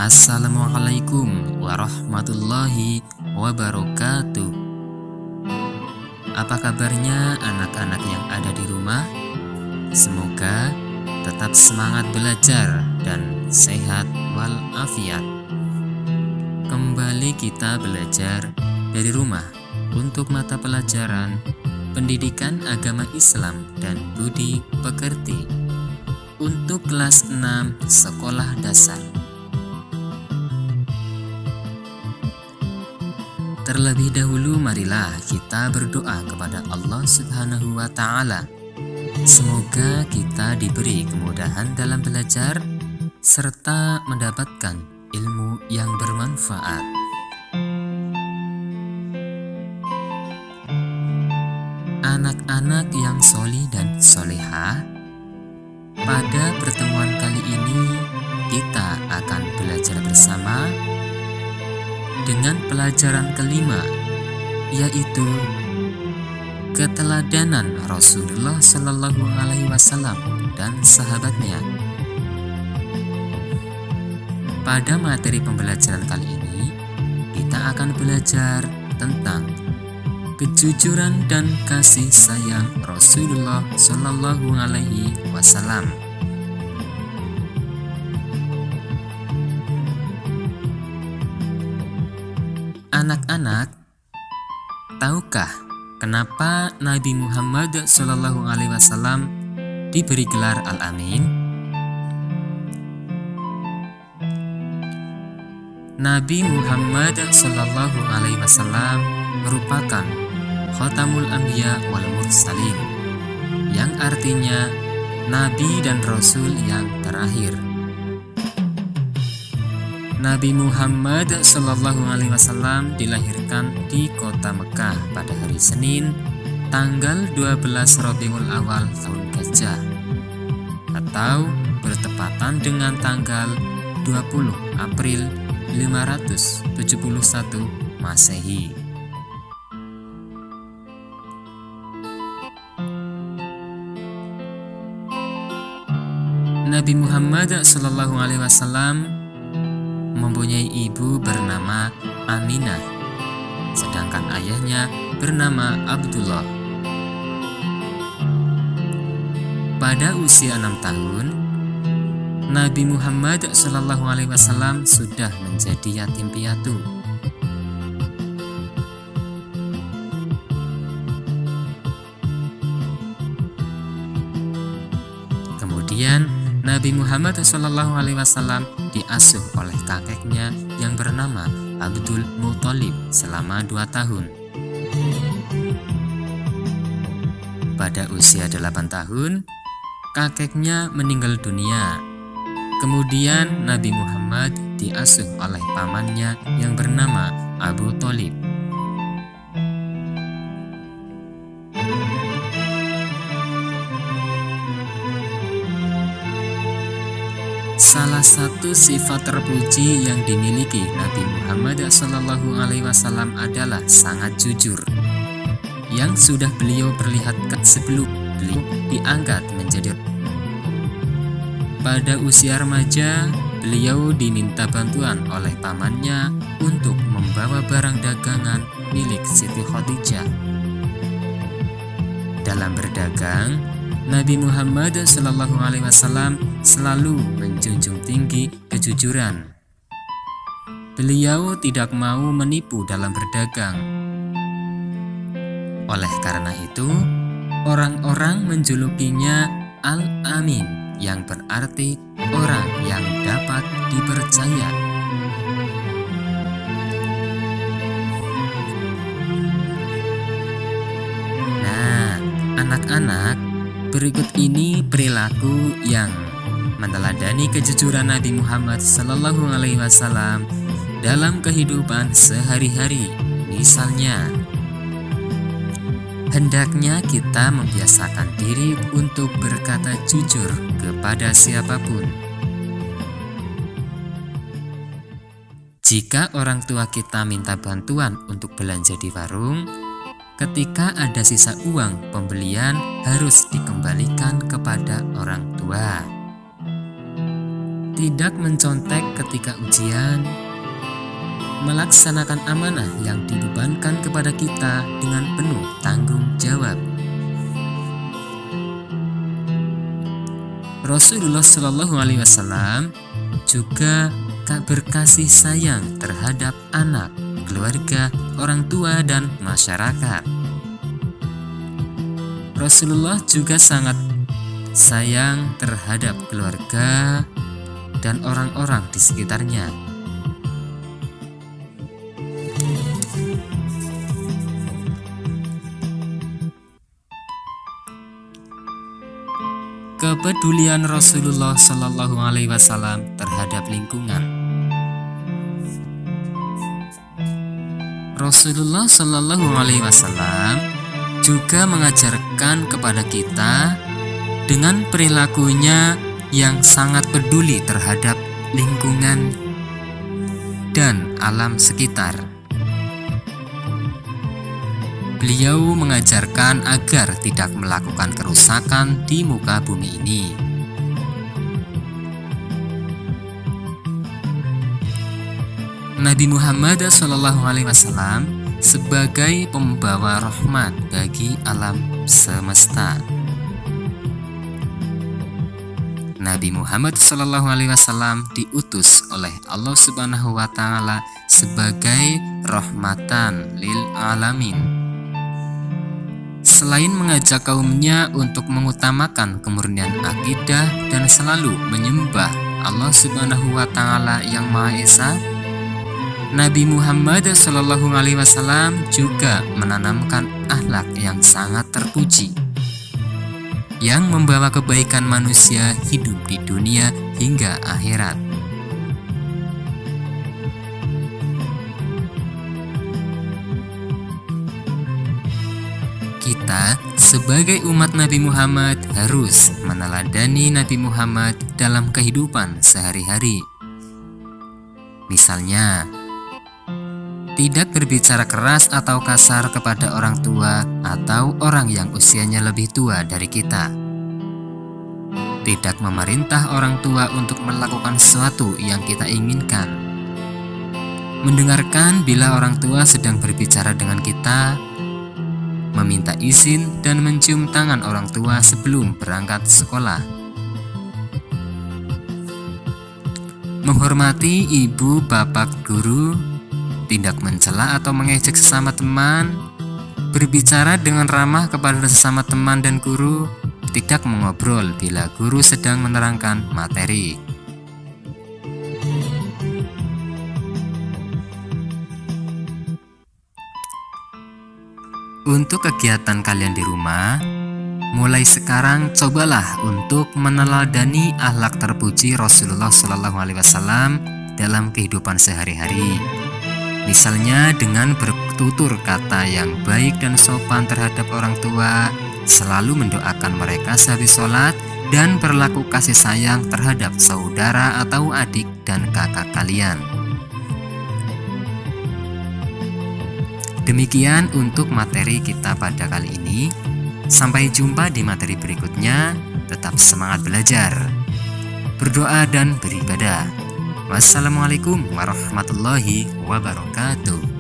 Assalamualaikum warahmatullahi wabarakatuh. Apa kabarnya anak-anak yang ada di rumah? Semoga tetap semangat belajar dan sehat walafiat. Kembali kita belajar dari rumah untuk mata pelajaran Pendidikan Agama Islam dan Budi Pekerti untuk kelas 6 sekolah dasar. Terlebih dahulu marilah kita berdoa kepada Allah Subhanahu wa Ta'ala. Semoga kita diberi kemudahan dalam belajar serta mendapatkan ilmu yang bermanfaat. Anak-anak yang solih dan soleha, pada pertemuan kali ini kita akan belajar bersama dengan pelajaran kelima, yaitu keteladanan Rasulullah Shallallahu Alaihi Wasallam dan sahabatnya. Pada materi pembelajaran kali ini, kita akan belajar tentang kejujuran dan kasih sayang Rasulullah Shallallahu Alaihi Wasallam. Anak-anak, tahukah kenapa Nabi Muhammad Shallallahu Alaihi Wasallam diberi gelar Al-Amin? Nabi Muhammad Shallallahu Alaihi Wasallam merupakan Khatamul Anbiya wal Mursalin, yang artinya Nabi dan Rasul yang terakhir. Nabi Muhammad Shallallahu Alaihi Wasallam dilahirkan di kota Mekah pada hari Senin, tanggal 12 Rabiul Awal tahun Gajah, atau bertepatan dengan tanggal 20 April 571 Masehi. Nabi Muhammad Shallallahu Alaihi Wasallam mempunyai ibu bernama Aminah, sedangkan ayahnya bernama Abdullah. Pada usia 6 tahun, Nabi Muhammad Shallallahu Alaihi Wasallam sudah menjadi yatim piatu. Kemudian Nabi Muhammad Shallallahu Alaihi Wasallam diasuh oleh kakeknya yang bernama Abdul Muthalib selama 2 tahun. Pada usia 8 tahun, kakeknya meninggal dunia. Kemudian Nabi Muhammad diasuh oleh pamannya yang bernama Abu Thalib. Salah satu sifat terpuji yang dimiliki Nabi Muhammad Shallallahu Alaihi Wasallam adalah sangat jujur, yang sudah beliau perlihatkan sebelum beliau diangkat menjadi. Pada usia remaja, beliau diminta bantuan oleh pamannya untuk membawa barang dagangan milik Siti Khadijah. Dalam berdagang, Nabi Muhammad Shallallahu Alaihi Wasallam selalu menjunjung tinggi kejujuran. Beliau tidak mau menipu dalam berdagang. Oleh karena itu, orang-orang menjulukinya Al-Amin, yang berarti orang yang dapat dipercaya. Nah, anak-anak, berikut ini perilaku yang meneladani kejujuran Nabi Muhammad Sallallahu Alaihi Wasallam dalam kehidupan sehari-hari. Misalnya, hendaknya kita membiasakan diri untuk berkata jujur kepada siapapun. Jika orang tua kita minta bantuan untuk belanja di warung, ketika ada sisa uang pembelian harus dikembalikan kepada orang tua. tidak mencontek ketika ujian, melaksanakan amanah yang dibebankan kepada kita dengan penuh tanggung jawab. Rasulullah Shallallahu Alaihi Wasallam juga berkasih sayang terhadap anak, keluarga, orang tua, dan masyarakat. Rasulullah juga sangat sayang terhadap keluarga dan orang-orang di sekitarnya. Kepedulian Rasulullah Shallallahu Alaihi Wasallam terhadap lingkungan. Rasulullah Shallallahu Alaihi Wasallam juga mengajarkan kepada kita dengan perilakunya yang sangat peduli terhadap lingkungan dan alam sekitar. Beliau mengajarkan agar tidak melakukan kerusakan di muka bumi ini. Nabi Muhammad SAW sebagai pembawa rahmat bagi alam semesta. Nabi Muhammad SAW diutus oleh Allah Subhanahu wa Ta'ala sebagai rahmatan lil alamin. Selain mengajak kaumnya untuk mengutamakan kemurnian akidah dan selalu menyembah Allah Subhanahu wa Ta'ala yang Maha Esa, Nabi Muhammad SAW juga menanamkan akhlak yang sangat terpuji yang membawa kebaikan manusia hidup di dunia hingga akhirat. Kita sebagai umat Nabi Muhammad harus meneladani Nabi Muhammad dalam kehidupan sehari-hari. Misalnya, tidak berbicara keras atau kasar kepada orang tua atau orang yang usianya lebih tua dari kita. Tidak memerintah orang tua untuk melakukan sesuatu yang kita inginkan. Mendengarkan bila orang tua sedang berbicara dengan kita, meminta izin dan mencium tangan orang tua sebelum berangkat sekolah. Menghormati ibu, bapak, guru, tidak mencela atau mengejek sesama teman, berbicara dengan ramah kepada sesama teman dan guru, tidak mengobrol bila guru sedang menerangkan materi. Untuk kegiatan kalian di rumah, mulai sekarang cobalah untuk meneladani akhlak terpuji Rasulullah SAW dalam kehidupan sehari-hari. Misalnya dengan bertutur kata yang baik dan sopan terhadap orang tua, selalu mendoakan mereka sehabis sholat, dan berlaku kasih sayang terhadap saudara atau adik dan kakak kalian. Demikian untuk materi kita pada kali ini. Sampai jumpa di materi berikutnya. Tetap semangat belajar, berdoa dan beribadah. Wassalamualaikum warahmatullahi wabarakatuh.